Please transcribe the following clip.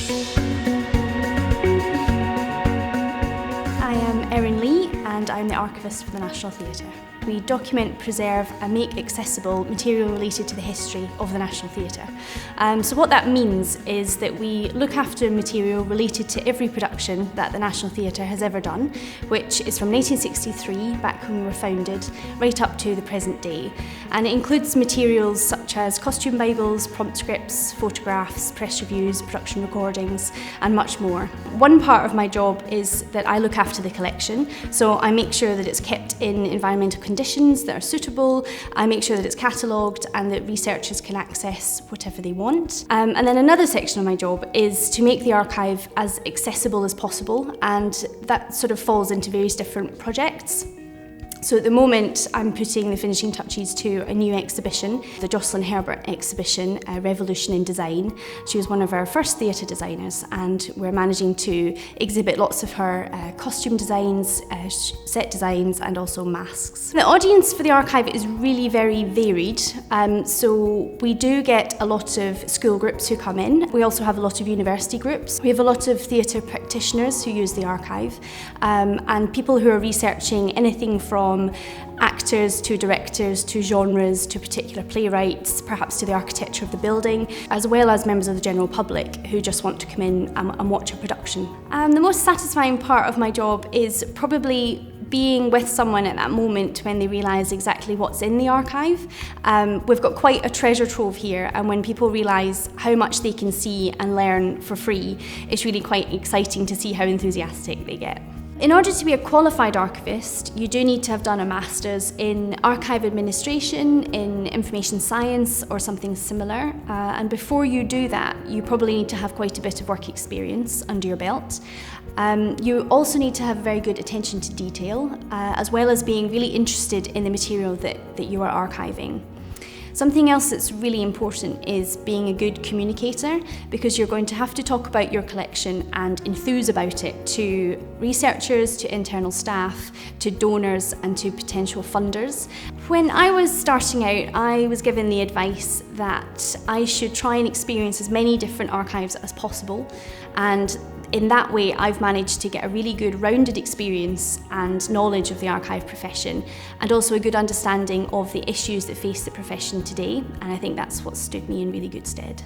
I am Erin Lee and I'm the Archivist for the National Theatre. We document, preserve and make accessible material related to the history of the National Theatre. So what that means is that we look after material related to every production that the National Theatre has ever done, which is from 1963, back when we were founded, right up to the present day. And it includes materials such as costume bibles, prompt scripts, photographs, press reviews, production recordings and much more. One part of my job is that I look after the collection, so I make sure that it's kept in environmental conditions that are suitable. I make sure that it's catalogued and that researchers can access whatever they want. And then another section of my job is to make the archive as accessible as possible, and that sort of falls into various different projects. So at the moment I'm putting the finishing touches to a new exhibition, the Jocelyn Herbert exhibition, Revolution in Design. She was one of our first theatre designers, and we're managing to exhibit lots of her costume designs, set designs and also masks. The audience for the archive is really very varied, so we do get a lot of school groups who come in. We also have a lot of university groups. We have a lot of theatre practitioners who use the archive, and people who are researching anything from actors to directors to genres to particular playwrights, perhaps to the architecture of the building, as well as members of the general public who just want to come in and watch a production. The most satisfying part of my job is probably being with someone at that moment when they realise exactly what's in the archive. We've got quite a treasure trove here, and when people realise how much they can see and learn for free, it's really quite exciting to see how enthusiastic they get. In order to be a qualified archivist, you do need to have done a master's in archive administration, in information science or something similar, and before you do that you probably need to have quite a bit of work experience under your belt. You also need to have very good attention to detail, as well as being really interested in the material that you are archiving. Something else that's really important is being a good communicator, because you're going to have to talk about your collection and enthuse about it to researchers, to internal staff, to donors and to potential funders. When I was starting out, I was given the advice that I should try and experience as many different archives as possible, and in that way I've managed to get a really good rounded experience and knowledge of the archive profession, and also a good understanding of the issues that face the profession today, and I think that's what stood me in really good stead.